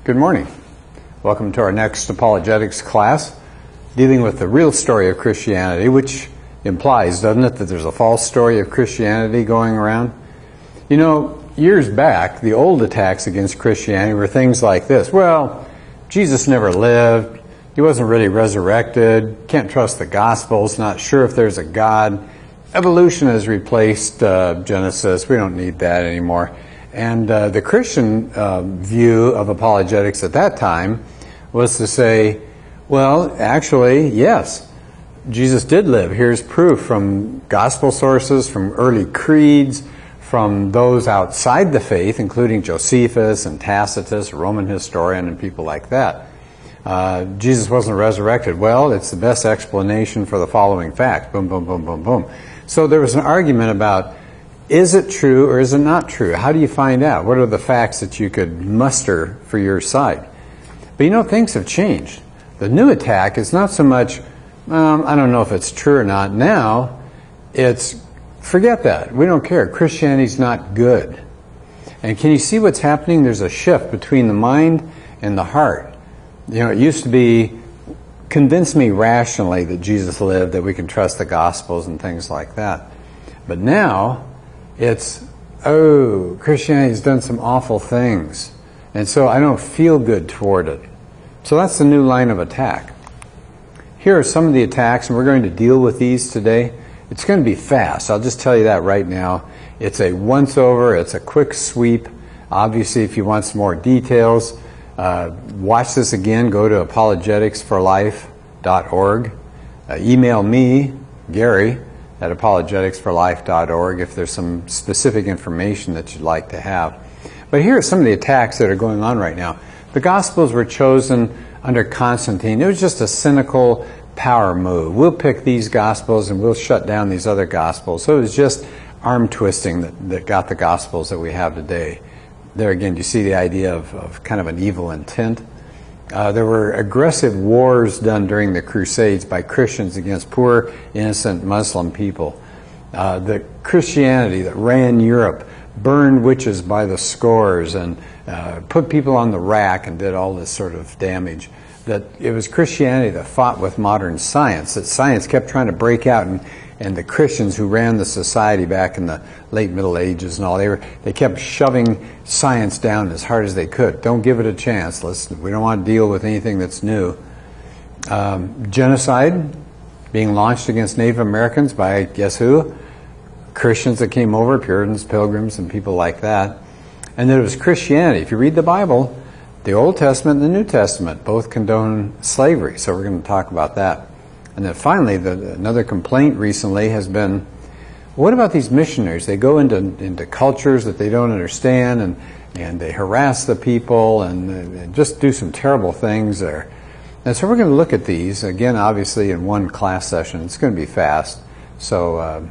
Good morning. Welcome to our next apologetics class, dealing with the real story of Christianity, which implies, doesn't it, that there's a false story of Christianity going around? You know, years back, the old attacks against Christianity were things like this. Well, Jesus never lived. He wasn't really resurrected. Can't trust the Gospels. Not sure if there's a God. Evolution has replaced Genesis. We don't need that anymore. And the Christian view of apologetics at that time was to say, well, actually, yes, Jesus did live. Here's proof from gospel sources, from early creeds, from those outside the faith, including Josephus and Tacitus, a Roman historian, and people like that. Jesus wasn't resurrected. Well, it's the best explanation for the following fact. Boom, boom, boom, boom, boom. So there was an argument about, is it true or is it not true? How do you find out? What are the facts that you could muster for your side? But you know, things have changed. The new attack is not so much, I don't know if it's true or not. Now, it's, forget that. We don't care. Christianity's not good. And can you see what's happening? There's a shift between the mind and the heart. You know, it used to be, convince me rationally that Jesus lived, that we can trust the Gospels and things like that. But now, it's, oh, Christianity's done some awful things, and so I don't feel good toward it. So that's the new line of attack. Here are some of the attacks, and we're going to deal with these today. It's going to be fast. I'll just tell you that right now. It's a once-over. It's a quick sweep. Obviously, if you want some more details, watch this again. Go to apologeticsforlife.org. Email me, Gary, at apologeticsforlife.org if there's some specific information that you'd like to have. But here are some of the attacks that are going on right now. The Gospels were chosen under Constantine. It was just a cynical power move. We'll pick these Gospels and we'll shut down these other Gospels. So it was just arm twisting that got the Gospels that we have today. There again, you see the idea of kind of an evil intent. There were aggressive wars done during the Crusades by Christians against poor, innocent Muslim people. The Christianity that ran Europe burned witches by the scores and put people on the rack and did all this sort of damage. That it was Christianity that fought with modern science, that science kept trying to break out, and the Christians who ran the society back in the late Middle Ages and all, they kept shoving science down as hard as they could. Don't give it a chance. We don't want to deal with anything that's new. Genocide being launched against Native Americans by, guess who? Christians that came over, Puritans, Pilgrims, and people like that. And then it was Christianity. If you read the Bible, the Old Testament and the New Testament both condone slavery. So we're going to talk about that. And then finally, another complaint recently has been, what about these missionaries? They go into cultures that they don't understand, and they harass the people and just do some terrible things there. And so we're going to look at these, again, obviously in one class session. It's going to be fast. So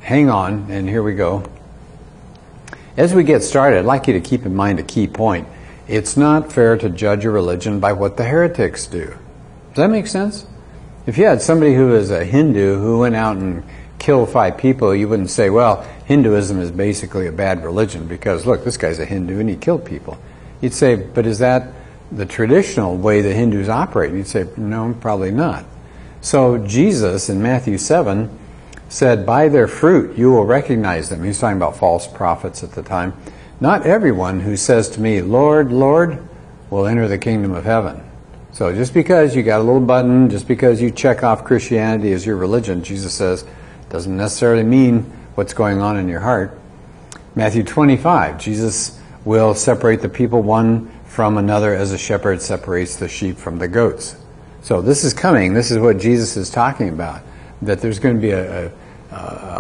hang on, and here we go. As we get started, I'd like you to keep in mind a key point. It's not fair to judge a religion by what the heretics do. Does that make sense? If you had somebody who is a Hindu who went out and killed 5 people, you wouldn't say, well, Hinduism is basically a bad religion because, look, this guy's a Hindu and he killed people. You'd say, but is that the traditional way the Hindus operate? And you'd say, no, probably not. So Jesus in Matthew 7 said, by their fruit you will recognize them. He's talking about false prophets at the time. Not everyone who says to me, Lord, Lord, will enter the kingdom of heaven. So just because you got a little button, just because you check off Christianity as your religion, Jesus says, doesn't necessarily mean what's going on in your heart. Matthew 25, Jesus will separate the people one from another as a shepherd separates the sheep from the goats. So this is coming. This is what Jesus is talking about, that there's going to be a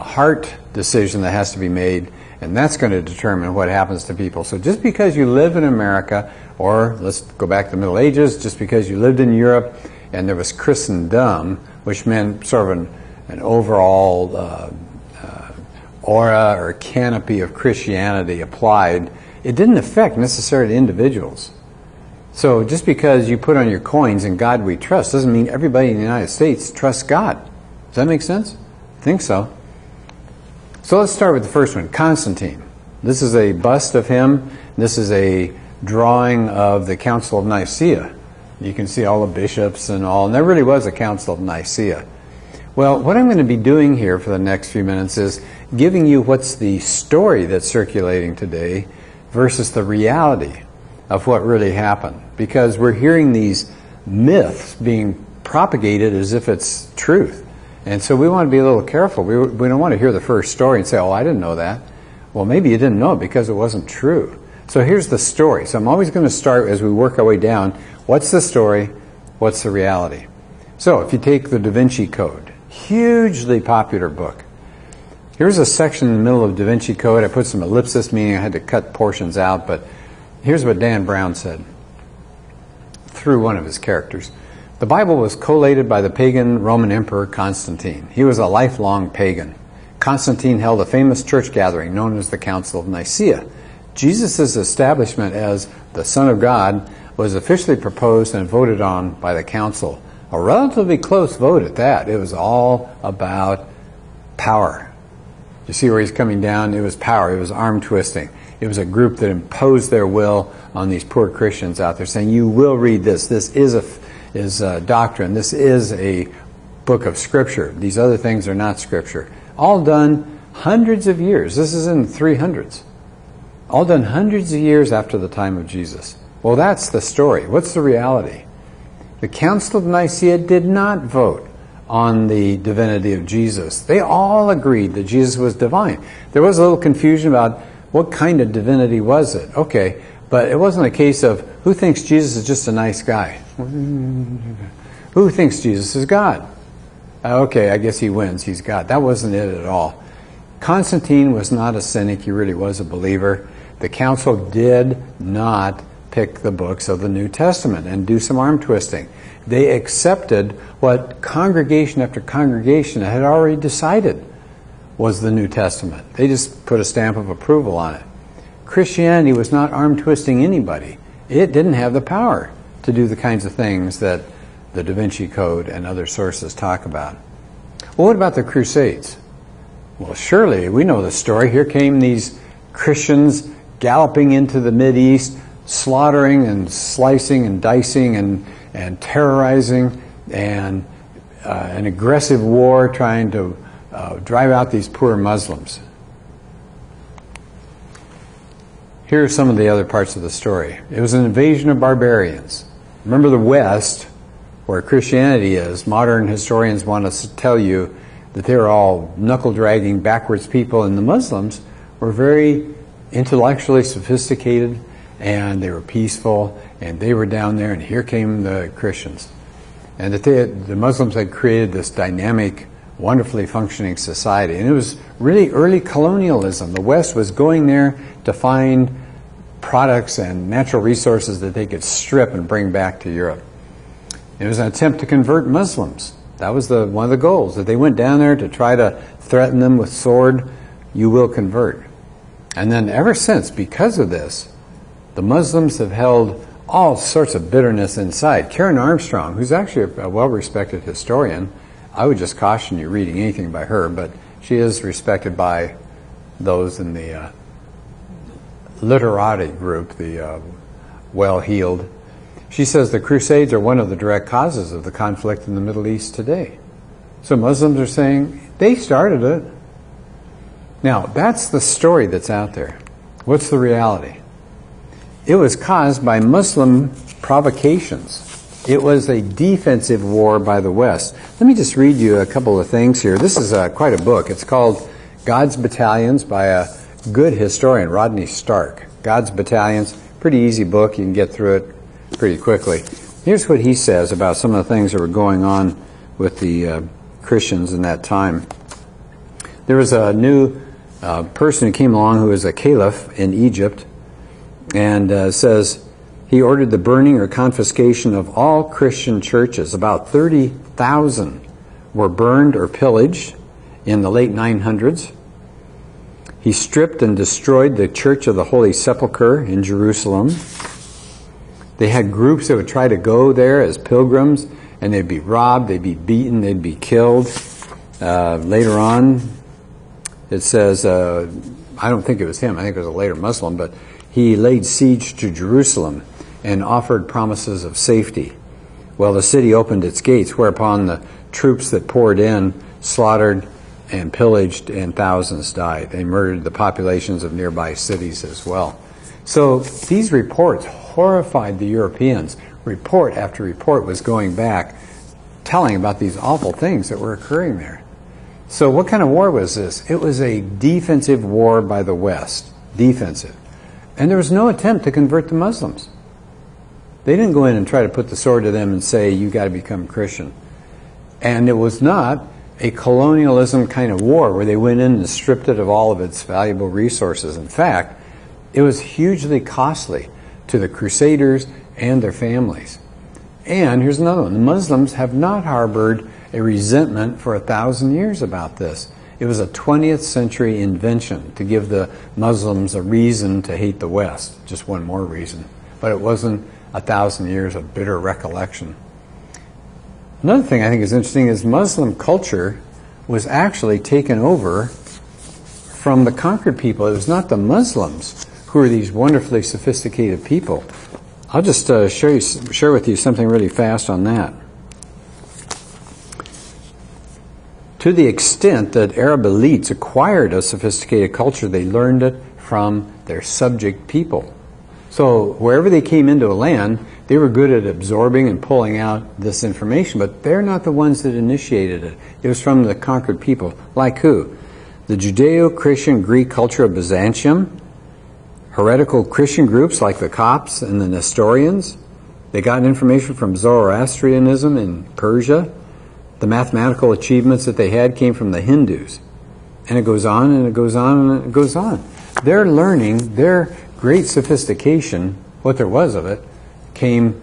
heart decision that has to be made, and that's going to determine what happens to people. So just because you live in America, or let's go back to the Middle Ages, just because you lived in Europe and there was Christendom, which meant sort of an overall aura or canopy of Christianity applied, it didn't affect necessarily individuals. So just because you put on your coins, "In God we trust," doesn't mean everybody in the United States trusts God. Does that make sense? I think so. So let's start with the first one, Constantine. This is a bust of him. This is a drawing of the Council of Nicaea. You can see all the bishops and all, and there really was a Council of Nicaea. Well, what I'm going to be doing here for the next few minutes is giving you what's the story that's circulating today versus the reality of what really happened. Because we're hearing these myths being propagated as if it's truth. And so we want to be a little careful. We don't want to hear the first story and say, oh, I didn't know that. Well, maybe you didn't know it because it wasn't true. So here's the story. So I'm always going to start as we work our way down. What's the story? What's the reality? So if you take the Da Vinci Code, hugely popular book. Here's a section in the middle of Da Vinci Code. I put some ellipsis, meaning I had to cut portions out, but here's what Dan Brown said through one of his characters. The Bible was collated by the pagan Roman Emperor Constantine. He was a lifelong pagan. Constantine held a famous church gathering known as the Council of Nicaea. Jesus' establishment as the Son of God was officially proposed and voted on by the council. A relatively close vote at that. It was all about power. You see where he's coming down? It was power. It was arm twisting. It was a group that imposed their will on these poor Christians out there, saying, you will read this. This is a doctrine. This is a book of Scripture. These other things are not Scripture. All done hundreds of years. This is in the 300s. All done hundreds of years after the time of Jesus. Well, that's the story. What's the reality? The Council of Nicaea did not vote on the divinity of Jesus. They all agreed that Jesus was divine. There was a little confusion about what kind of divinity was it. Okay, but it wasn't a case of who thinks Jesus is just a nice guy. Who thinks Jesus is God? Okay, I guess he wins. He's God. That wasn't it at all. Constantine was not a cynic. He really was a believer. The council did not pick the books of the New Testament and do some arm twisting. They accepted what congregation after congregation had already decided was the New Testament. They just put a stamp of approval on it. Christianity was not arm twisting anybody. It didn't have the power to do the kinds of things that the Da Vinci Code and other sources talk about. Well, what about the Crusades? Well, surely we know the story. Here came these Christians galloping into the Mideast, slaughtering and slicing and dicing and terrorizing, and an aggressive war trying to drive out these poor Muslims. Here are some of the other parts of the story. It was an invasion of barbarians. Remember the West, where Christianity is. Modern historians want us to tell you that they were all knuckle-dragging, backwards people, and the Muslims were very intellectually sophisticated, and they were peaceful, and they were down there, and here came the Christians. And that the Muslims had created this dynamic, wonderfully functioning society. And it was really early colonialism. The West was going there to find products and natural resources that they could strip and bring back to Europe. It was an attempt to convert Muslims. That was one of the goals, that they went down there to try to threaten them with sword, you will convert. And then ever since, because of this, the Muslims have held all sorts of bitterness inside. Karen Armstrong, who's actually a well-respected historian, I would just caution you reading anything by her, but she is respected by those in the literati group, the well-heeled. She says the Crusades are one of the direct causes of the conflict in the Middle East today. So Muslims are saying they started it. Now, that's the story that's out there. What's the reality? It was caused by Muslim provocations. It was a defensive war by the West. Let me just read you a couple of things here. This is quite a book. It's called God's Battalions by a good historian, Rodney Stark. God's Battalions, pretty easy book. You can get through it pretty quickly. Here's what he says about some of the things that were going on with the Christians in that time. There was a new person who came along who was a caliph in Egypt, and says he ordered the burning or confiscation of all Christian churches. About 30,000 were burned or pillaged in the late 900s. He stripped and destroyed the Church of the Holy Sepulchre in Jerusalem. They had groups that would try to go there as pilgrims, and they'd be robbed, they'd be beaten, they'd be killed. Later on, it says, I don't think it was him, I think it was a later Muslim, but he laid siege to Jerusalem and offered promises of safety. Well, the city opened its gates, whereupon the troops that poured in slaughtered and pillaged, and thousands died. They murdered the populations of nearby cities as well. So these reports horrified the Europeans. Report after report was going back, telling about these awful things that were occurring there. So what kind of war was this? It was a defensive war by the West. Defensive. And there was no attempt to convert the Muslims. They didn't go in and try to put the sword to them and say, you got to become Christian. And it was not a colonialism kind of war where they went in and stripped it of all of its valuable resources. In fact, it was hugely costly to the Crusaders and their families. And here's another one. The Muslims have not harbored a resentment for 1,000 years about this. It was a 20th century invention to give the Muslims a reason to hate the West. Just one more reason. But it wasn't 1,000 years of bitter recollection. Another thing I think is interesting is Muslim culture was actually taken over from the conquered people. It was not the Muslims who were these wonderfully sophisticated people. I'll just share with you something really fast on that. To the extent that Arab elites acquired a sophisticated culture, they learned it from their subject people. So wherever they came into a land, they were good at absorbing and pulling out this information, but they're not the ones that initiated it. It was from the conquered people. Like who? The Judeo-Christian Greek culture of Byzantium, heretical Christian groups like the Copts and the Nestorians. They got information from Zoroastrianism in Persia. The mathematical achievements that they had came from the Hindus. And it goes on and it goes on and it goes on. Their learning, their great sophistication, what there was of it, came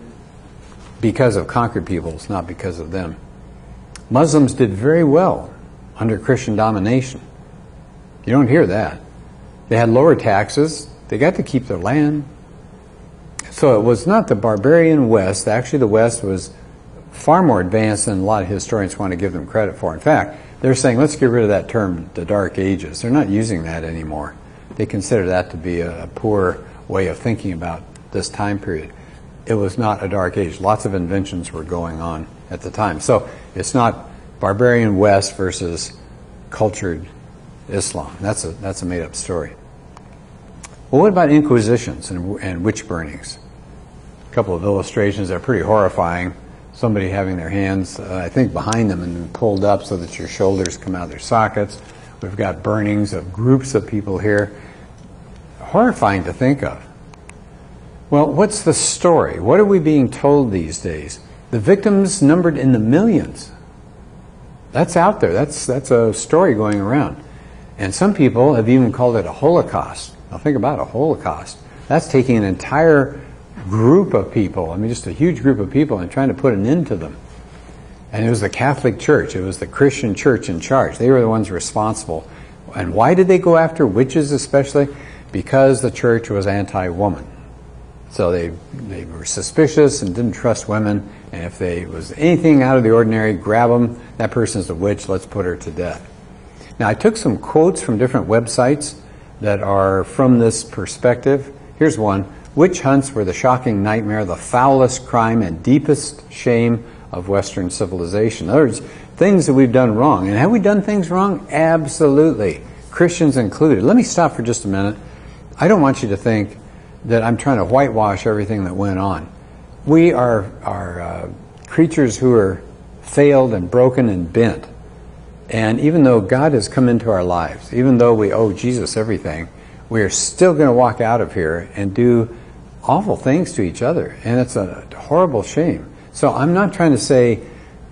because of conquered peoples, not because of them. Muslims did very well under Christian domination. You don't hear that. They had lower taxes. They got to keep their land. So it was not the barbarian West. Actually, the West was far more advanced than a lot of historians want to give them credit for. In fact, they're saying, let's get rid of that term, the Dark Ages. They're not using that anymore. They consider that to be a poor way of thinking about this time period. It was not a dark age. Lots of inventions were going on at the time. So it's not barbarian West versus cultured Islam. That's a made-up story. Well, what about inquisitions and witch burnings? A couple of illustrations that are pretty horrifying. Somebody having their hands, I think, behind them and pulled up so that your shoulders come out of their sockets. We've got burnings of groups of people here. Horrifying to think of. Well, what's the story? What are we being told these days? The victims numbered in the millions. That's out there. That's a story going around. And some people have even called it a Holocaust. Now think about a Holocaust. That's taking an entire group of people, I mean just a huge group of people, and trying to put an end to them. And it was the Catholic Church, it was the Christian Church in charge. They were the ones responsible. And why did they go after witches especially? Because the church was anti-woman. So they were suspicious and didn't trust women, and if there was anything out of the ordinary, grab them, that person's a witch, let's put her to death. Now I took some quotes from different websites that are from this perspective. Here's one. Witch hunts were the shocking nightmare, the foulest crime and deepest shame of Western civilization. In other words, things that we've done wrong. And have we done things wrong? Absolutely. Christians included. Let me stop for just a minute. I don't want you to think that I'm trying to whitewash everything that went on. We are creatures who are failed and broken and bent. And even though God has come into our lives, even though we owe Jesus everything, we are still going to walk out of here and do awful things to each other. And it's a horrible shame. So I'm not trying to say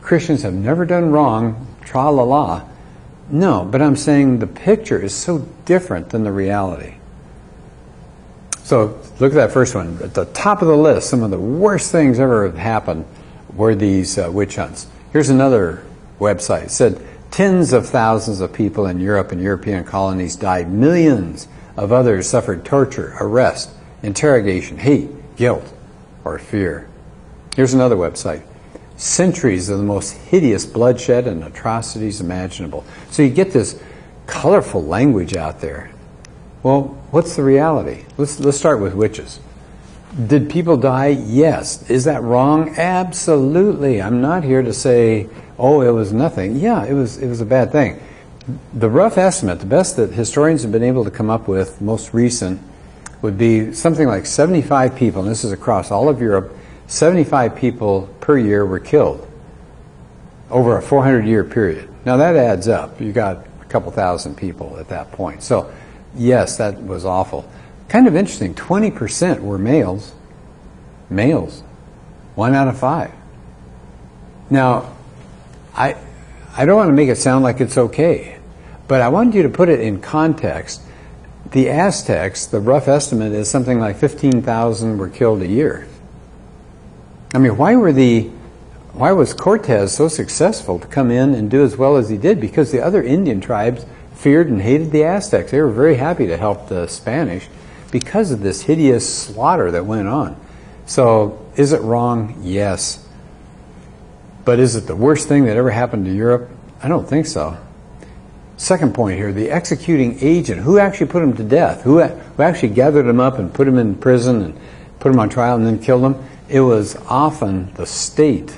Christians have never done wrong, tra-la-la. No, but I'm saying the picture is so different than the reality. So look at that first one. At the top of the list, some of the worst things ever have happened were these witch hunts. Here's another website. It said tens of thousands of people in Europe and European colonies died. Millions of others suffered torture, arrest, interrogation, hate, guilt, or fear. Here's another website. Centuries of the most hideous bloodshed and atrocities imaginable. So you get this colorful language out there. Well, what's the reality? Let's start with witches. Did people die? Yes. Is that wrong? Absolutely. I'm not here to say, oh, it was nothing. Yeah, it was a bad thing. The rough estimate, the best that historians have been able to come up with, most recent, would be something like 75 people, and this is across all of Europe, 75 people per year were killed over a 400-year period. Now that adds up. You got a couple thousand people at that point. So yes, that was awful. Kind of interesting, 20% were males. Males. 1 out of 5. Now, I don't want to make it sound like it's okay, but I wanted you to put it in context. The Aztecs, the rough estimate is something like 15,000 were killed a year. I mean, why was Cortez so successful to come in and do as well as he did? Because the other Indian tribes feared and hated the Aztecs. They were very happy to help the Spanish because of this hideous slaughter that went on. So, is it wrong? Yes. But is it the worst thing that ever happened to Europe? I don't think so. Second point here, the executing agent. Who actually put him to death? Who actually gathered him up and put him in prison and put him on trial and then killed him? It was often the state,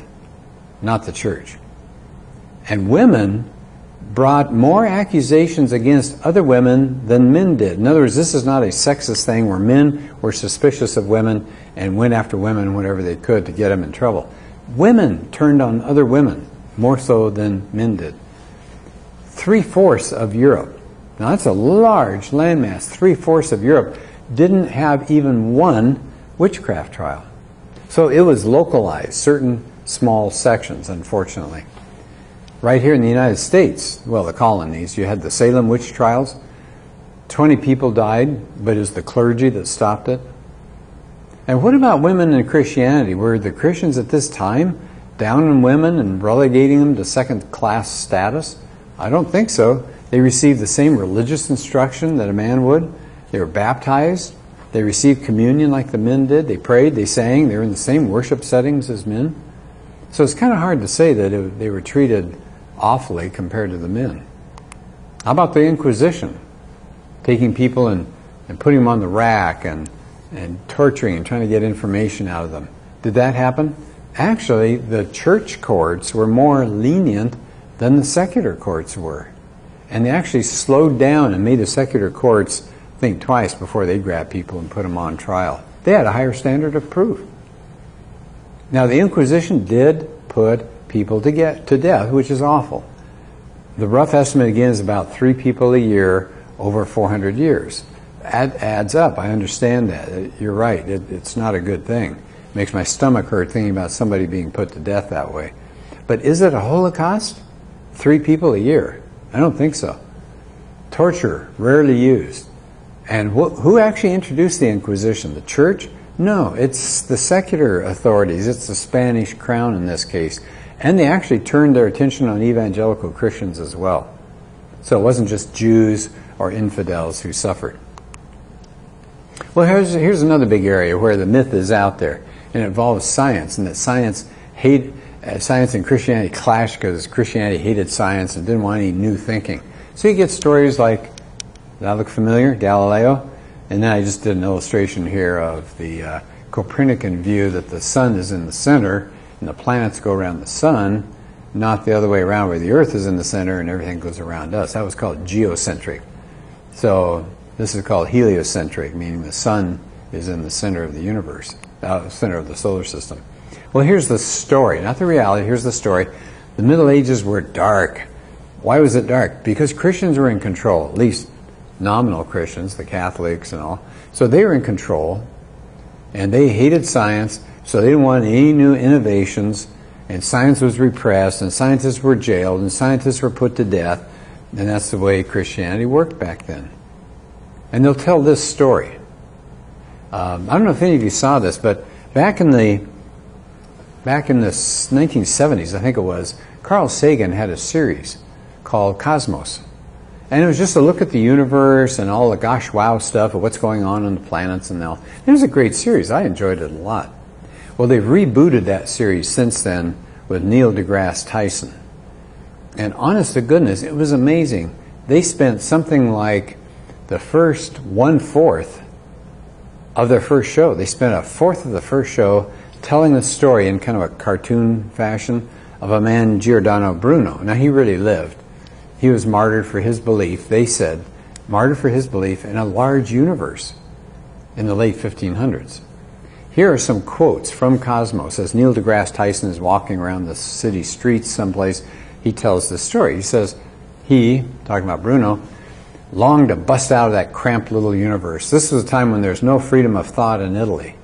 not the church. And women brought more accusations against other women than men did. In other words, this is not a sexist thing where men were suspicious of women and went after women whenever they could to get them in trouble. Women turned on other women more so than men did. 3/4 of Europe, now that's a large landmass, 3/4 of Europe didn't have even one witchcraft trial. So it was localized, certain small sections, unfortunately. Right here in the United States, well, the colonies, you had the Salem witch trials. 20 people died, but it was the clergy that stopped it. And what about women in Christianity? Were the Christians at this time down on women and relegating them to second-class status? I don't think so. They received the same religious instruction that a man would. They were baptized. They received communion like the men did. They prayed, they sang. They were in the same worship settings as men. So it's kind of hard to say that they were treated awfully compared to the men. How about the Inquisition? Taking people and putting them on the rack and torturing and trying to get information out of them. Did that happen? Actually, the church courts were more lenient than the secular courts were. And they actually slowed down and made the secular courts think twice before they grabbed people and put them on trial. They had a higher standard of proof. Now, the Inquisition did put people to death, which is awful. The rough estimate, again, is about 3 people a year over 400 years. That adds up. I understand that. You're right. It's not a good thing. It makes my stomach hurt thinking about somebody being put to death that way. But is it a Holocaust? 3 people a year? I don't think so. Torture, rarely used. And who actually introduced the Inquisition? The church? No, it's the secular authorities. It's the Spanish crown in this case. And they actually turned their attention on evangelical Christians as well. So it wasn't just Jews or infidels who suffered. Well, here's another big area where the myth is out there, and it involves science, and that science and Christianity clashed because Christianity hated science and didn't want any new thinking. So you get stories like, does that look familiar? Galileo. And then I just did an illustration here of the Copernican view that the sun is in the center and the planets go around the sun, not the other way around where the earth is in the center and everything goes around us. That was called geocentric. So this is called heliocentric, meaning the sun is in the center of the universe, center of the solar system. Well, here's the story, not the reality. Here's the story. The Middle Ages were dark. Why was it dark? Because Christians were in control, at least nominal Christians, the Catholics and all. So they were in control, and they hated science, so they didn't want any new innovations, and science was repressed, and scientists were jailed, and scientists were put to death, and that's the way Christianity worked back then. And they'll tell this story. I don't know if any of you saw this, but back in the 1970s, I think it was, Carl Sagan had a series called Cosmos. And it was just a look at the universe and all the gosh wow stuff of what's going on the planets and all. It was a great series. I enjoyed it a lot. Well, they've rebooted that series since then with Neil deGrasse Tyson. And honest to goodness, it was amazing. They spent something like the first 1/4 of their first show. They spent a fourth of the first show telling the story in kind of a cartoon fashion of a man, Giordano Bruno. Now, he really lived. He was martyred for his belief, they said, martyred for his belief in a large universe in the late 1500s. Here are some quotes from Cosmos. As Neil deGrasse Tyson is walking around the city streets someplace, he tells this story. He says, he, talking about Bruno, longed to bust out of that cramped little universe. This was a time when there's no freedom of thought in Italy.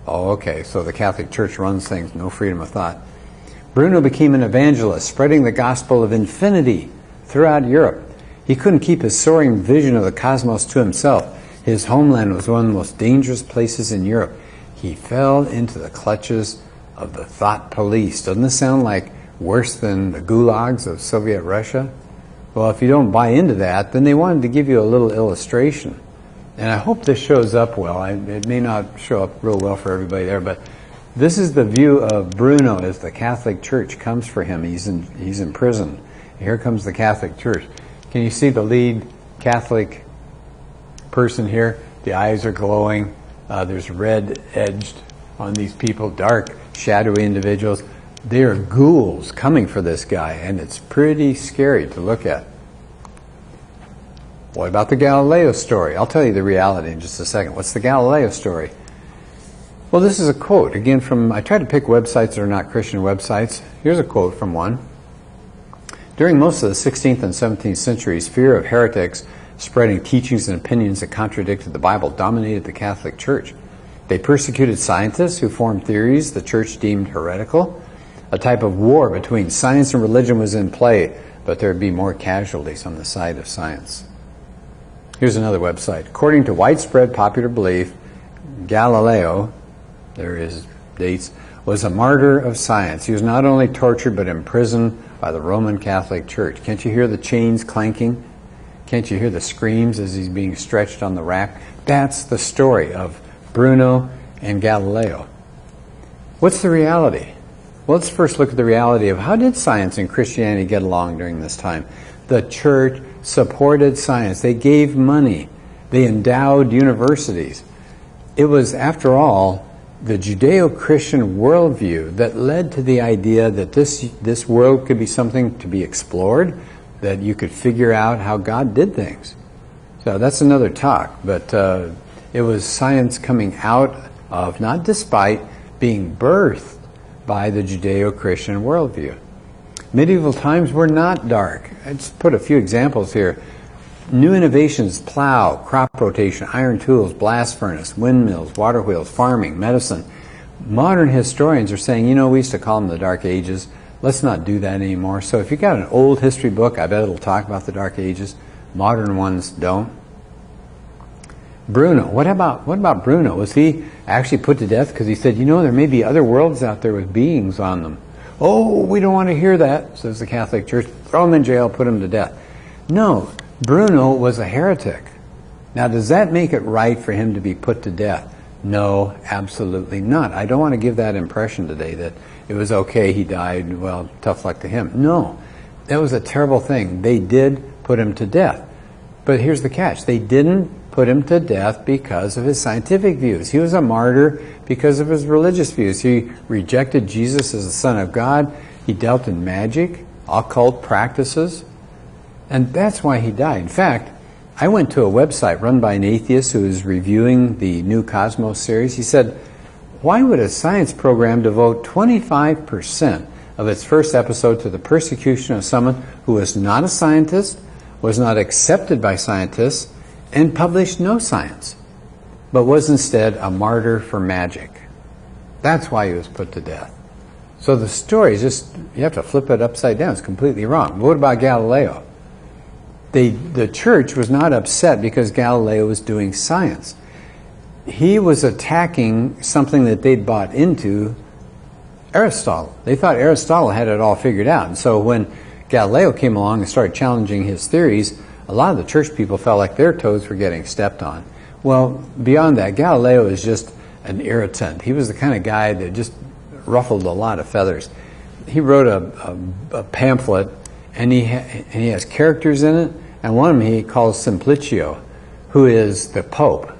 Oh, okay, so the Catholic Church runs things, no freedom of thought. Bruno became an evangelist, spreading the gospel of infinity throughout Europe. He couldn't keep his soaring vision of the cosmos to himself. His homeland was one of the most dangerous places in Europe. He fell into the clutches of the thought police. Doesn't this sound like worse than the gulags of Soviet Russia? Well, if you don't buy into that, then they wanted to give you a little illustration. And I hope this shows up well. It may not show up real well for everybody there, but this is the view of Bruno as the Catholic Church comes for him. He's in prison. Here comes the Catholic Church. Can you see the lead Catholic person here? The eyes are glowing. There's red edged on these people, dark, shadowy individuals. They are ghouls coming for this guy, and it's pretty scary to look at. What about the Galileo story? I'll tell you the reality in just a second. What's the Galileo story? Well, this is a quote, again, from, I try to pick websites that are not Christian websites. Here's a quote from one. During most of the 16th and 17th centuries, fear of heretics spreading teachings and opinions that contradicted the Bible dominated the Catholic Church. They persecuted scientists who formed theories the Church deemed heretical. A type of war between science and religion was in play, but there would be more casualties on the side of science. Here's another website. According to widespread popular belief, Galileo, there is dates, was a martyr of science. He was not only tortured but imprisoned by the Roman Catholic Church. Can't you hear the chains clanking? Can't you hear the screams as he's being stretched on the rack? That's the story of Bruno and Galileo. What's the reality? Well, let's first look at the reality of how did science and Christianity get along during this time? The Church supported science. They gave money. They endowed universities. It was, after all, the Judeo-Christian worldview that led to the idea that this world could be something to be explored, that you could figure out how God did things. So that's another talk, but it was science coming out of, not despite, being birthed by the Judeo-Christian worldview. Medieval times were not dark. I just put a few examples here. New innovations, plow, crop rotation, iron tools, blast furnace, windmills, water wheels, farming, medicine. Modern historians are saying, you know, we used to call them the Dark Ages. Let's not do that anymore. So if you got an old history book, I bet it'll talk about the Dark Ages. Modern ones don't. Bruno, what about Bruno? Was he actually put to death because he said, you know, there may be other worlds out there with beings on them? Oh, we don't want to hear that, says the Catholic Church. Throw him in jail, put him to death. No, Bruno was a heretic. Now, does that make it right for him to be put to death? No, absolutely not. I don't want to give that impression today that it was okay, he died, well, tough luck to him. No, that was a terrible thing. They did put him to death. But here's the catch. They didn't put him to death because of his scientific views. He was a martyr because of his religious views. He rejected Jesus as the Son of God. He dealt in magic, occult practices, and that's why he died. In fact, I went to a website run by an atheist who was reviewing the New Cosmos series. He said, why would a science program devote 25% of its first episode to the persecution of someone who was not a scientist, was not accepted by scientists, and published no science, but was instead a martyr for magic? That's why he was put to death. So the story is just, you have to flip it upside down. It's completely wrong. What about Galileo? The church was not upset because Galileo was doing science. He was attacking something that they'd bought into, Aristotle. They thought Aristotle had it all figured out. And so when Galileo came along and started challenging his theories, a lot of the church people felt like their toes were getting stepped on. Well, beyond that, Galileo is just an irritant. He was the kind of guy that just ruffled a lot of feathers. He wrote a pamphlet, and he has characters in it, and one of them he calls Simplicio, who is the Pope.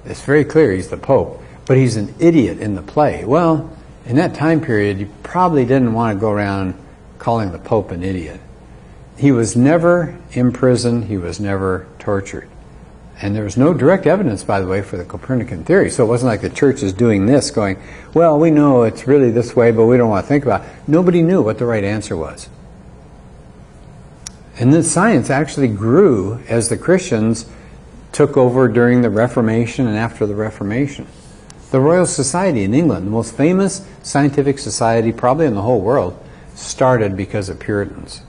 It's very clear he's the Pope, but he's an idiot in the play. Well, in that time period, you probably didn't want to go around calling the Pope an idiot. He was never imprisoned, he was never tortured. And there was no direct evidence, by the way, for the Copernican theory. So it wasn't like the church is doing this, going, well, we know it's really this way, but we don't want to think about it. Nobody knew what the right answer was. And then science actually grew as the Christians took over during the Reformation and after the Reformation. The Royal Society in England, the most famous scientific society probably in the whole world, started because of Puritans.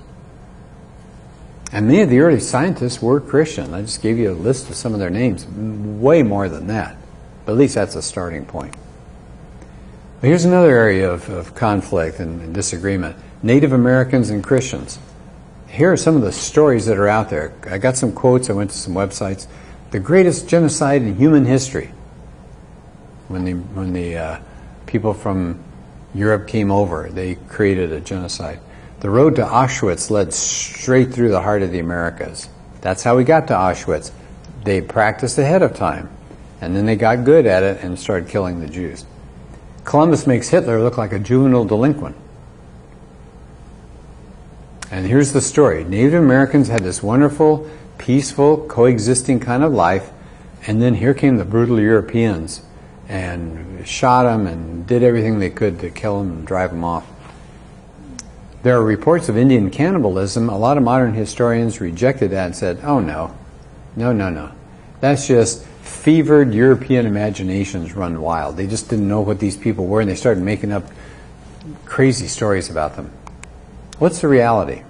And many of the early scientists were Christian. I just gave you a list of some of their names. Way more than that. But at least that's a starting point. But here's another area of conflict and disagreement. Native Americans and Christians. Here are some of the stories that are out there. I got some quotes. I went to some websites. The greatest genocide in human history. When the people from Europe came over, they created a genocide. The road to Auschwitz led straight through the heart of the Americas. That's how we got to Auschwitz. They practiced ahead of time, and then they got good at it and started killing the Jews. Columbus makes Hitler look like a juvenile delinquent. And here's the story. Native Americans had this wonderful, peaceful, coexisting kind of life, and then here came the brutal Europeans and shot them and did everything they could to kill them and drive them off. There are reports of Indian cannibalism. A lot of modern historians rejected that and said, oh no, no. That's just fevered European imaginations run wild. They just didn't know what these people were and they started making up crazy stories about them. What's the reality?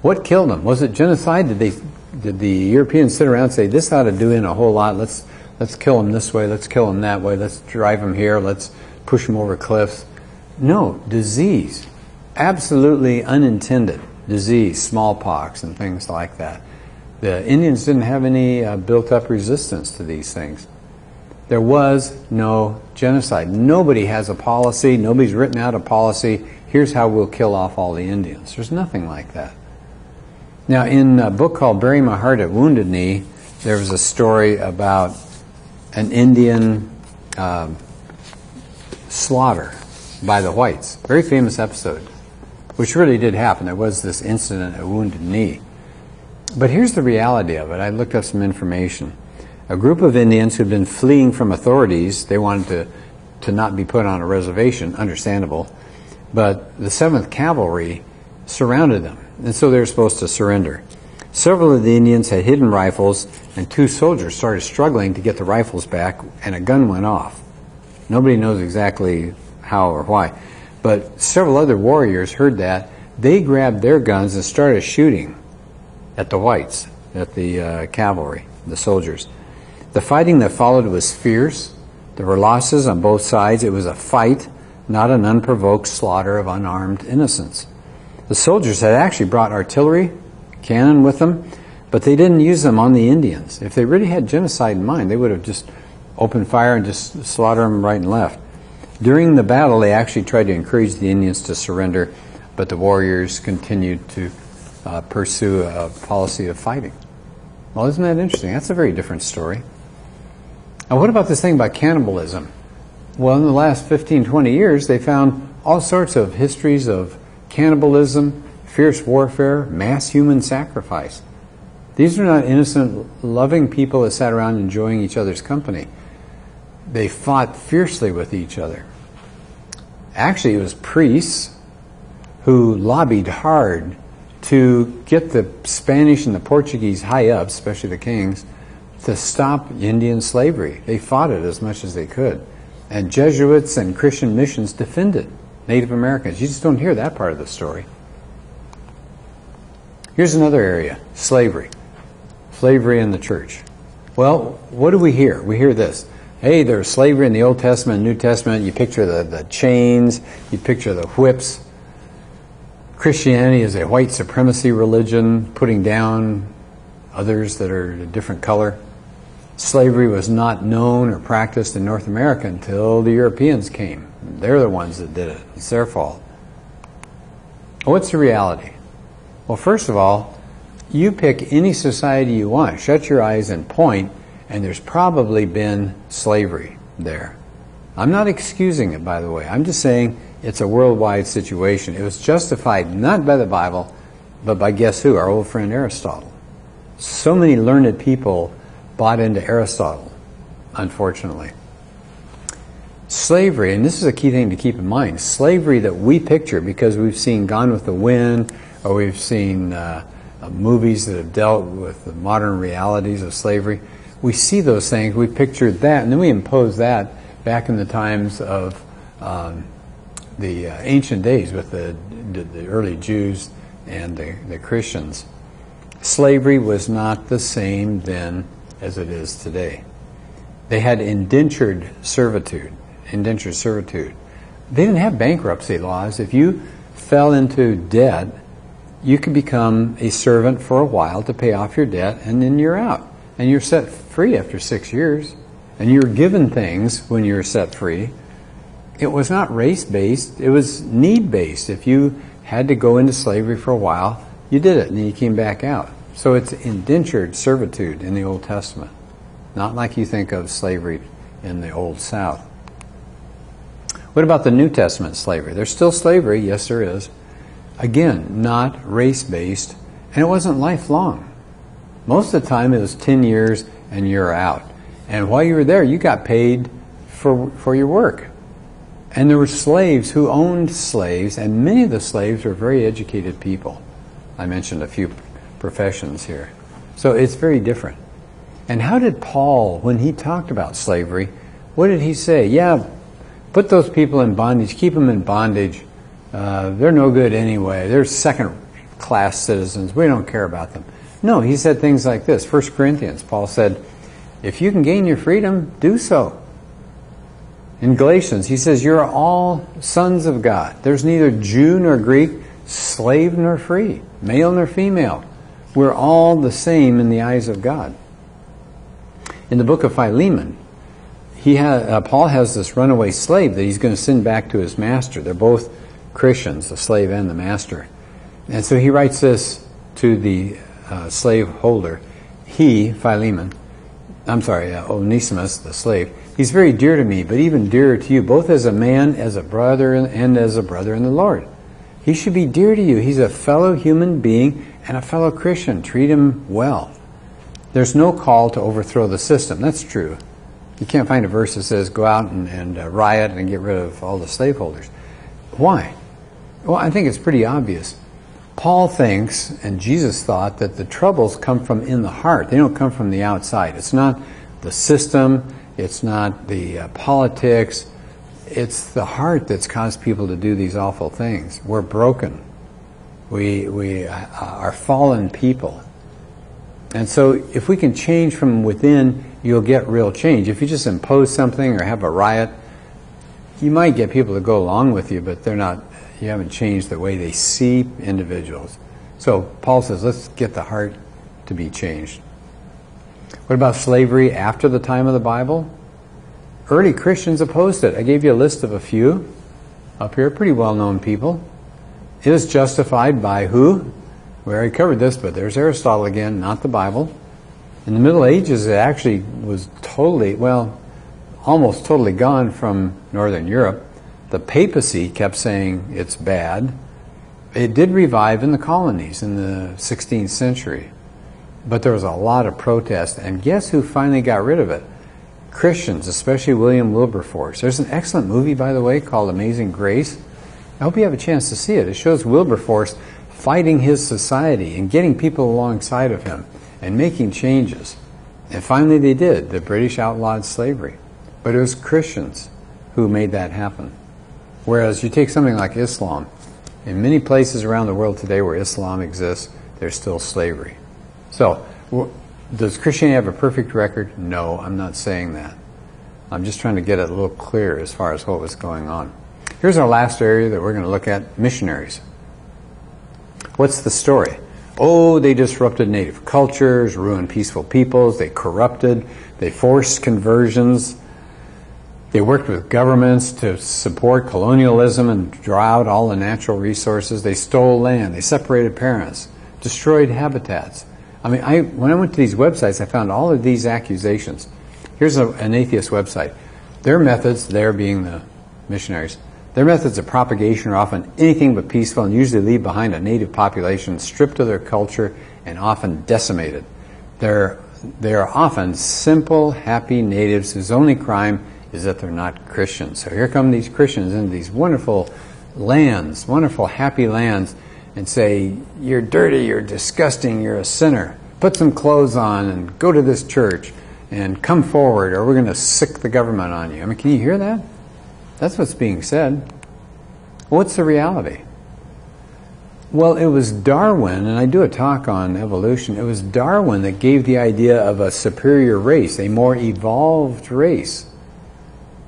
What killed them? Was it genocide? Did the Europeans sit around and say, this ought to do in a whole lot, let's kill them this way, let's kill them that way, let's drive them here, let's push them over cliffs? No, disease. Absolutely unintended disease, smallpox and things like that. The Indians didn't have any built-up resistance to these things. There was no genocide. Nobody has a policy. Nobody's written out a policy. Here's how we'll kill off all the Indians. There's nothing like that. Now, in a book called Bury My Heart at Wounded Knee, there was a story about an Indian slaughter by the whites. Very famous episode, which really did happen. There was this incident at Wounded Knee. But here's the reality of it. I looked up some information. A group of Indians who'd been fleeing from authorities, they wanted to not be put on a reservation, understandable, but the 7th Cavalry surrounded them, and so they were supposed to surrender. Several of the Indians had hidden rifles, and 2 soldiers started struggling to get the rifles back, and a gun went off. Nobody knows exactly how or why, but several other warriors heard that. They grabbed their guns and started shooting at the whites, at the cavalry, the soldiers. The fighting that followed was fierce. There were losses on both sides. It was a fight, not an unprovoked slaughter of unarmed innocents. The soldiers had actually brought artillery, cannon with them, but they didn't use them on the Indians. If they really had genocide in mind, they would have just opened fire and just slaughtered them right and left. During the battle, they actually tried to encourage the Indians to surrender, but the warriors continued to pursue a policy of fighting. Well, isn't that interesting? That's a very different story. Now, what about this thing about cannibalism? Well, in the last 15, 20 years, they found all sorts of histories of cannibalism, fierce warfare, mass human sacrifice. These are not innocent, loving people that sat around enjoying each other's company. They fought fiercely with each other. Actually, it was priests who lobbied hard to get the Spanish and the Portuguese high-ups, especially the kings, to stop Indian slavery. They fought it as much as they could. And Jesuits and Christian missions defended Native Americans. You just don't hear that part of the story. Here's another area, slavery. Slavery in the church. Well, what do we hear? We hear this. Hey, there's slavery in the Old Testament and New Testament. You picture the chains. You picture the whips. Christianity is a white supremacy religion, putting down others that are a different color. Slavery was not known or practiced in North America until the Europeans came. They're the ones that did it. It's their fault. What's the reality? Well, first of all, You pick any society you want, shut your eyes and point, and there's probably been slavery there. I'm not excusing it, by the way. I'm just saying it's a worldwide situation. It was justified not by the Bible, but by guess who? Our old friend Aristotle. So many learned people bought into Aristotle, unfortunately. Slavery, and this is a key thing to keep in mind, slavery that we picture because we've seen Gone with the Wind, or we've seen movies that have dealt with the modern realities of slavery. We see those things, we pictured that, and then we impose that back in the times of the ancient days with the early Jews and the Christians. Slavery was not the same then as it is today. They had indentured servitude. Indentured servitude. They didn't have bankruptcy laws. If you fell into debt, you could become a servant for a while to pay off your debt, and then you're out. And you're set free after 6 years. And you're given things when you're set free. It was not race-based. It was need-based. If you had to go into slavery for a while, you did it, and then you came back out. So it's indentured servitude in the Old Testament. Not like you think of slavery in the Old South. What about the New Testament slavery? There's still slavery, yes there is. Again, not race-based, and it wasn't lifelong. Most of the time it was 10 years and you're out. And while you were there, you got paid for your work. And there were slaves who owned slaves, and many of the slaves were very educated people. I mentioned a few professions here. So it's very different. And how did Paul, when he talked about slavery, what did he say? Yeah, put those people in bondage, keep them in bondage. They're no good anyway. They're second-class citizens. We don't care about them. No, he said things like this. 1 Corinthians, Paul said, if you can gain your freedom, do so. In Galatians, he says, you're all sons of God. There's neither Jew nor Greek, slave nor free, male nor female. We're all the same in the eyes of God. In the book of Philemon, Paul has this runaway slave that he's going to send back to his master. They're both Christians, the slave and the master. And so he writes this to the slave holder. He, Philemon, Onesimus, the slave, he's very dear to me, but even dearer to you, both as a man, as a brother, and as a brother in the Lord. He should be dear to you. He's a fellow human being and a fellow Christian. Treat him well. There's no call to overthrow the system. That's true. You can't find a verse that says go out and riot and get rid of all the slaveholders. Why? Well, I think it's pretty obvious. Paul thinks, and Jesus thought, that the troubles come from in the heart. They don't come from the outside. It's not the system. It's not the politics. It's the heart that's caused people to do these awful things. We're broken. We are fallen people. And so if we can change from within, you'll get real change. If you just impose something or have a riot, you might get people to go along with you, but you haven't changed the way they see individuals. So Paul says, let's get the heart to be changed. What about slavery after the time of the Bible? Early Christians opposed it. I gave you a list of a few up here, pretty well-known people. It was justified by who? We already covered this, but there's Aristotle again, not the Bible. In the Middle Ages, it actually was almost totally gone from Northern Europe. The papacy kept saying it's bad. It did revive in the colonies in the 16th century. But there was a lot of protest, and guess who finally got rid of it? Christians, especially William Wilberforce. There's an excellent movie, by the way, called Amazing Grace. I hope you have a chance to see it. It shows Wilberforce fighting his society and getting people alongside of him and making changes. And finally they did. The British outlawed slavery. But it was Christians who made that happen. Whereas you take something like Islam, in many places around the world today where Islam exists, there's still slavery. So, does Christianity have a perfect record? No, I'm not saying that. I'm just trying to get it a little clearer as far as what was going on. Here's our last area that we're going to look at, missionaries. What's the story? Oh, they disrupted native cultures, ruined peaceful peoples, they corrupted, they forced conversions, they worked with governments to support colonialism and draw out all the natural resources, they stole land, they separated parents, destroyed habitats. I mean, when I went to these websites, I found all of these accusations. Here's an atheist website. Their methods, there being the missionaries, their methods of propagation are often anything but peaceful and usually leave behind a native population stripped of their culture and often decimated. They are often simple, happy natives whose only crime is that they're not Christians. So here come these Christians into these wonderful lands, wonderful, happy lands, and say, you're dirty, you're disgusting, you're a sinner. Put some clothes on and go to this church and come forward or we're going to sick the government on you. I mean, can you hear that? That's what's being said. What's the reality? Well, it was Darwin, and I do a talk on evolution, it was Darwin that gave the idea of a superior race, a more evolved race.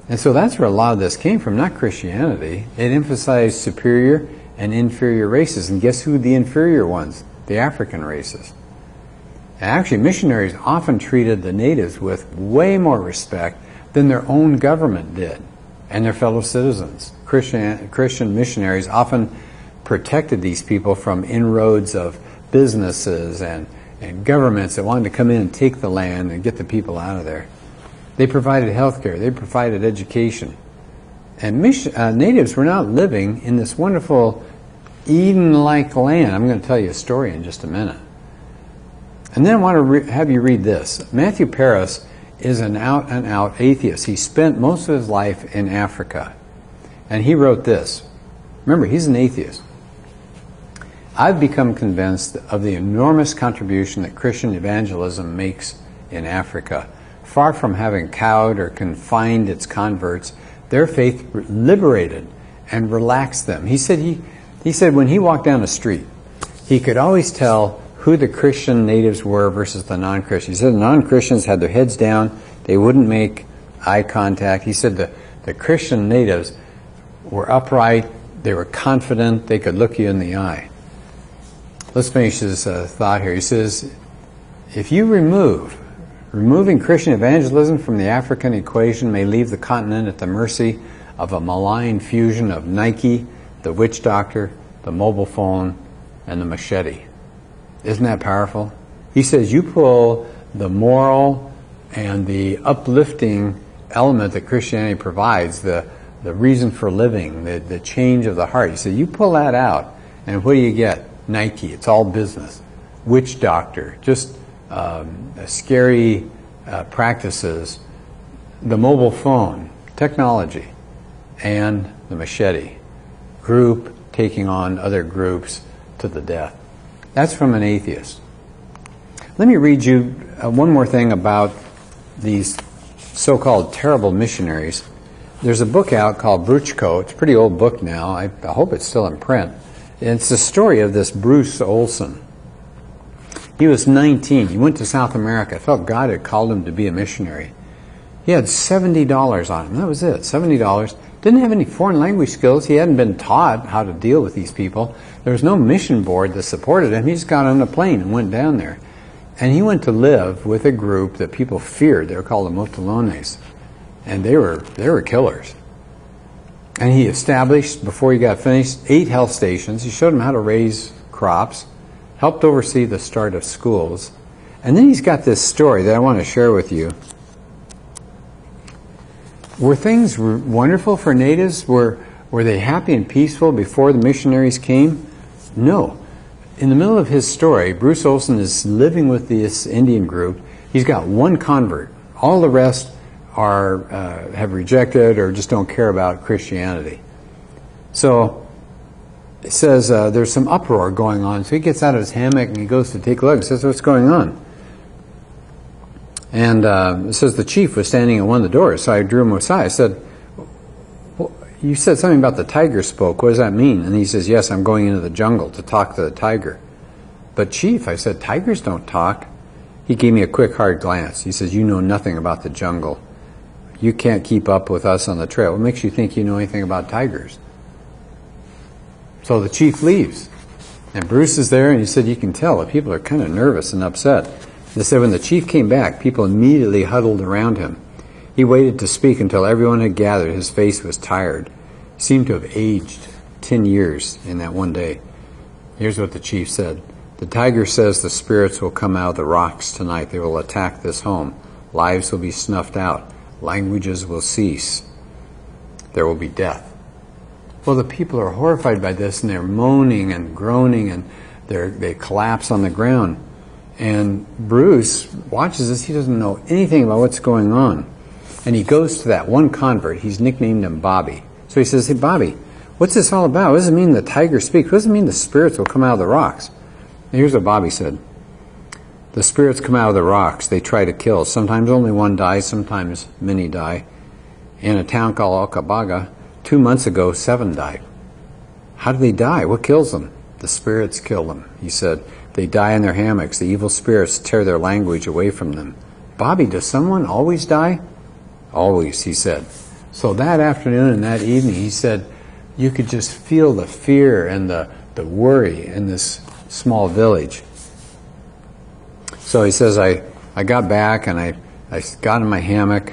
And so that's where a lot of this came from, not Christianity. It emphasized superior and inferior races. And guess who the inferior ones? The African races. And actually, missionaries often treated the natives with way more respect than their own government did and their fellow citizens. Christian missionaries often protected these people from inroads of businesses and governments that wanted to come in and take the land and get the people out of there. They provided health care. They provided education. And natives were not living in this wonderful Eden-like land. I'm going to tell you a story in just a minute. And then I want to have you read this. Matthew Paris is an out-and-out atheist. He spent most of his life in Africa. And he wrote this. Remember, he's an atheist. I've become convinced of the enormous contribution that Christian evangelism makes in Africa. Far from having cowed or confined its converts, their faith liberated and relaxed them. He said when he walked down the street, he could always tell who the Christian natives were versus the non-Christians. He said the non-Christians had their heads down, they wouldn't make eye contact. He said the Christian natives were upright, they were confident, they could look you in the eye. Let's finish his thought here. He says, if you removing Christian evangelism from the African equation may leave the continent at the mercy of a malign fusion of Nike, the witch doctor, the mobile phone, and the machete. Isn't that powerful? He says you pull the moral and the uplifting element that Christianity provides, the reason for living, the change of the heart. He said you pull that out, and what do you get? Nike. It's all business. Witch doctor. Just scary practices, the mobile phone, technology, and the machete. Group taking on other groups to the death. That's from an atheist. Let me read you one more thing about these so-called terrible missionaries. There's a book out called Bruchko. It's a pretty old book now. I hope it's still in print. It's the story of this Bruce Olson. He was 19. He went to South America. I felt God had called him to be a missionary. He had $70 on him. That was it, $70. Didn't have any foreign language skills. He hadn't been taught how to deal with these people. There was no mission board that supported him. He just got on a plane and went down there. And he went to live with a group that people feared. They were called the Motilones. And they were killers. And he established, before he got finished, 8 health stations. He showed them how to raise crops, helped oversee the start of schools. And then he's got this story that I want to share with you. Were things wonderful for natives? Were they happy and peaceful before the missionaries came? No. In the middle of his story, Bruce Olson is living with this Indian group. He's got one convert. All the rest have rejected or just don't care about Christianity. So it says there's some uproar going on. So he gets out of his hammock and he goes to take a look and says, what's going on? And it says the chief was standing at one of the doors. So I drew him aside. I said, well, you said something about the tiger spoke. What does that mean? And he says, yes, I'm going into the jungle to talk to the tiger. But chief, I said, tigers don't talk. He gave me a quick, hard glance. He says, you know nothing about the jungle. You can't keep up with us on the trail. What makes you think you know anything about tigers? So the chief leaves. And Bruce is there, and he said, you can tell the people are kind of nervous and upset. They said when the chief came back, people immediately huddled around him. He waited to speak until everyone had gathered. His face was tired. He seemed to have aged 10 years in that one day. Here's what the chief said. The tiger says the spirits will come out of the rocks tonight. They will attack this home. Lives will be snuffed out. Languages will cease. There will be death. Well, the people are horrified by this, and they're moaning and groaning, and they collapse on the ground. And Bruce watches this. He doesn't know anything about what's going on. And he goes to that one convert. He's nicknamed him Bobby. So he says, "Hey, Bobby, what's this all about? What does it mean the tiger speaks? What does it mean the spirits will come out of the rocks?" And here's what Bobby said. "The spirits come out of the rocks. They try to kill. Sometimes only one dies. Sometimes many die. In a town called Okabaga, 2 months ago, 7 died." "How do they die? What kills them?" "The spirits kill them," he said. "They die in their hammocks. The evil spirits tear their language away from them." "Bobby, does someone always die?" "Always," he said. So that afternoon and that evening, he said, you could just feel the fear and the worry in this small village. So he says, I got back and I got in my hammock,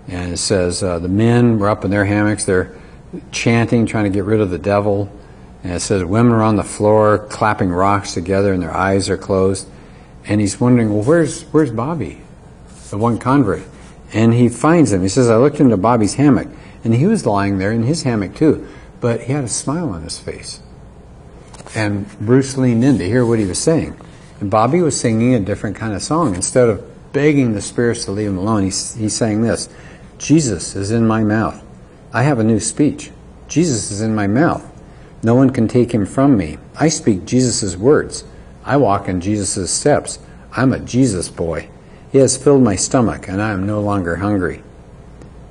and it says the men were up in their hammocks. They're chanting, trying to get rid of the devil. And it says women are on the floor clapping rocks together and their eyes are closed. And he's wondering, well, where's Bobby, the one convert? And he finds him. He says, I looked into Bobby's hammock, and he was lying there in his hammock too, but he had a smile on his face. And Bruce leaned in to hear what he was saying. And Bobby was singing a different kind of song. Instead of begging the spirits to leave him alone, he sang this: Jesus is in my mouth. I have a new speech. Jesus is in my mouth. No one can take him from me. I speak Jesus' words. I walk in Jesus' steps. I'm a Jesus boy. He has filled my stomach, and I am no longer hungry.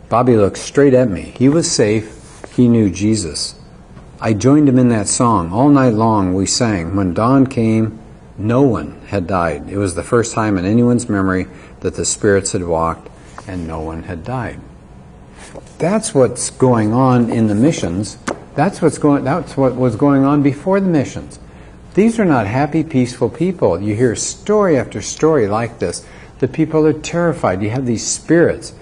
Bobby looked straight at me. He was safe. He knew Jesus. I joined him in that song. All night long we sang. When dawn came, no one had died. It was the first time in anyone's memory that the spirits had walked and no one had died. That's what's going on in the missions. That's what was going on before the missions. These are not happy, peaceful people. You hear story after story like this. The people are terrified. You have these spirits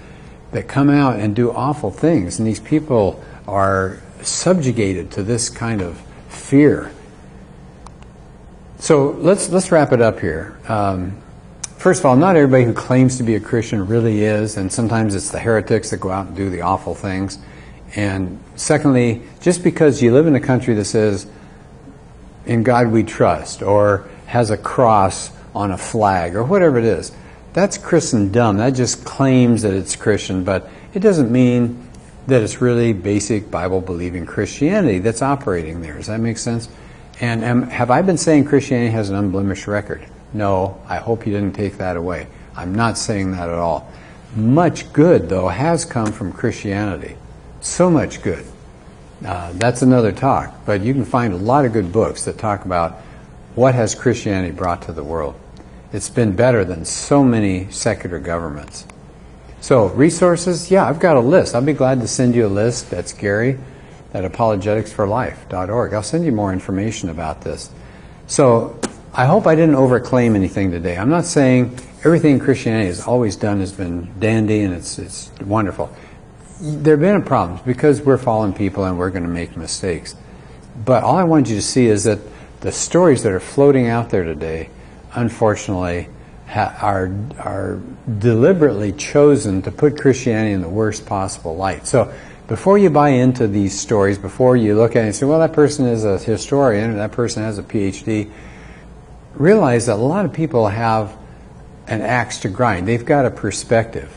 that come out and do awful things, and these people are subjugated to this kind of fear. So let's wrap it up here. First of all, not everybody who claims to be a Christian really is, and sometimes it's the heretics that go out and do the awful things. And secondly, just because you live in a country that says, in God we trust, or has a cross on a flag, or whatever it is, that's Christendom. That just claims that it's Christian, but it doesn't mean that it's really basic Bible-believing Christianity that's operating there. Does that make sense? And have I been saying Christianity has an unblemished record? No, I hope you didn't take that away. I'm not saying that at all. Much good, though, has come from Christianity. So much good. That's another talk. But you can find a lot of good books that talk about what has Christianity brought to the world. It's been better than so many secular governments. So, resources, yeah, I've got a list. I'll be glad to send you a list. That's Gary at apologeticsforlife.org. I'll send you more information about this. So, I hope I didn't overclaim anything today. I'm not saying everything Christianity has always done has been dandy and it's wonderful. There have been problems because we're fallen people and we're going to make mistakes. But all I want you to see is that the stories that are floating out there today, unfortunately, are deliberately chosen to put Christianity in the worst possible light. So before you buy into these stories, before you look at it and say, well, that person is a historian or that person has a PhD, realize that a lot of people have an axe to grind. They've got a perspective,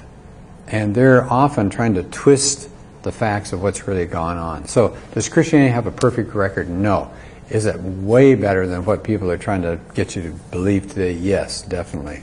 and they're often trying to twist the facts of what's really gone on. So does Christianity have a perfect record? No. Is it way better than what people are trying to get you to believe today? Yes, definitely.